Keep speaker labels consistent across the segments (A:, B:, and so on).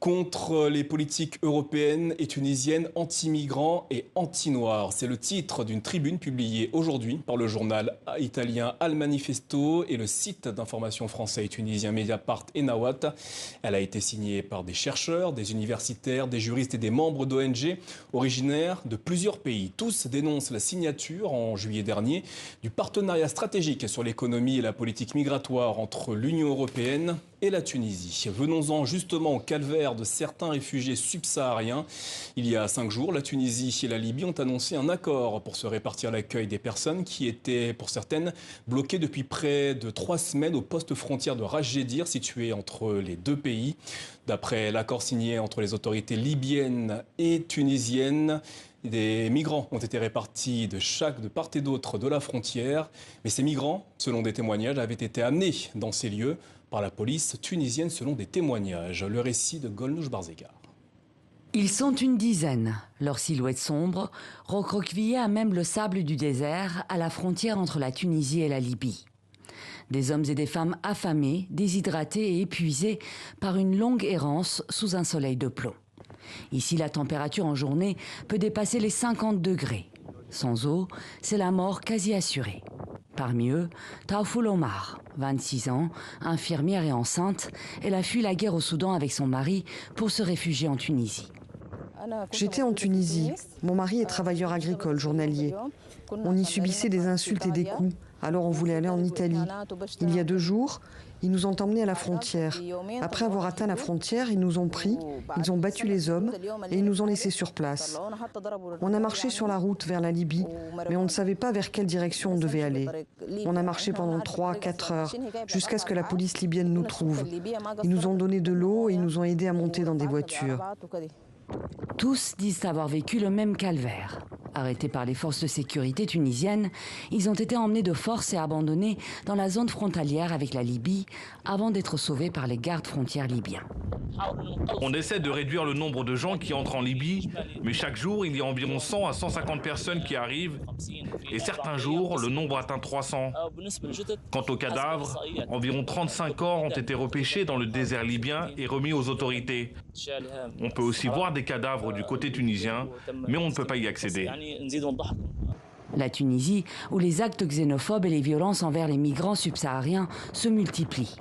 A: Contre les politiques européennes et tunisiennes anti-migrants et anti-noirs. C'est le titre d'une tribune publiée aujourd'hui par le journal italien Al Manifesto et le site d'information français et tunisien Mediapart Ennawat. Elle a été signée par des chercheurs, des universitaires, des juristes et des membres d'ONG originaires de plusieurs pays. Tous dénoncent la signature en juillet dernier du partenariat stratégique sur l'économie et la politique migratoire entre l'Union européenne et la Tunisie. Venons-en justement au calvaire de certains réfugiés subsahariens. Il y a 5 jours, la Tunisie et la Libye ont annoncé un accord pour se répartir l'accueil des personnes qui étaient, pour certaines, bloquées depuis près de 3 semaines au poste frontière de Rajjedir, situé entre les deux pays. D'après l'accord signé entre les autorités libyennes et tunisiennes, des migrants ont été répartis de part et d'autre de la frontière. Mais ces migrants, selon des témoignages, avaient été amenés dans ces lieux par la police tunisienne selon des témoignages. Le récit de Golnouch Barzega.
B: Ils sont une dizaine, leur silhouette sombre, recroquevillée à même le sable du désert, à la frontière entre la Tunisie et la Libye. Des hommes et des femmes affamés, déshydratés et épuisés par une longue errance sous un soleil de plomb. Ici, la température en journée peut dépasser les 50 degrés. Sans eau, c'est la mort quasi assurée. Parmi eux, Taoufoul Omar, 26 ans, infirmière et enceinte, elle a fui la guerre au Soudan avec son mari pour se réfugier en Tunisie.
C: J'étais en Tunisie. Mon mari est travailleur agricole, journalier. On y subissait des insultes et des coups. Alors on voulait aller en Italie. Il y a 2 jours, ils nous ont emmenés à la frontière. Après avoir atteint la frontière, ils nous ont pris, ils ont battu les hommes et ils nous ont laissés sur place. On a marché sur la route vers la Libye, mais on ne savait pas vers quelle direction on devait aller. On a marché pendant 3-4 heures, jusqu'à ce que la police libyenne nous trouve. Ils nous ont donné de l'eau et ils nous ont aidés à monter dans des voitures.
B: Tous disent avoir vécu le même calvaire. Arrêtés par les forces de sécurité tunisiennes, ils ont été emmenés de force et abandonnés dans la zone frontalière avec la Libye avant d'être sauvés par les gardes frontières libyens.
D: On essaie de réduire le nombre de gens qui entrent en Libye, mais chaque jour, il y a environ 100 à 150 personnes qui arrivent. Et certains jours, le nombre atteint 300. Quant aux cadavres, environ 35 corps ont été repêchés dans le désert libyen et remis aux autorités. On peut aussi voir des cadavres du côté tunisien, mais on ne peut pas y accéder.
B: La Tunisie, où les actes xénophobes et les violences envers les migrants subsahariens se multiplient.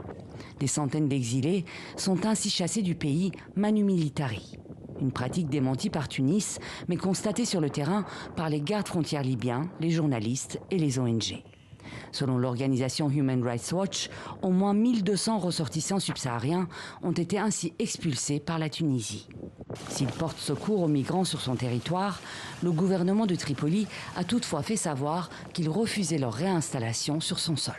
B: Des centaines d'exilés sont ainsi chassés du pays manu militari. Une pratique démentie par Tunis, mais constatée sur le terrain par les gardes frontières libyens, les journalistes et les ONG. Selon l'organisation Human Rights Watch, au moins 1200 ressortissants subsahariens ont été ainsi expulsés par la Tunisie. S'il porte secours aux migrants sur son territoire, le gouvernement de Tripoli a toutefois fait savoir qu'il refusait leur réinstallation sur son sol.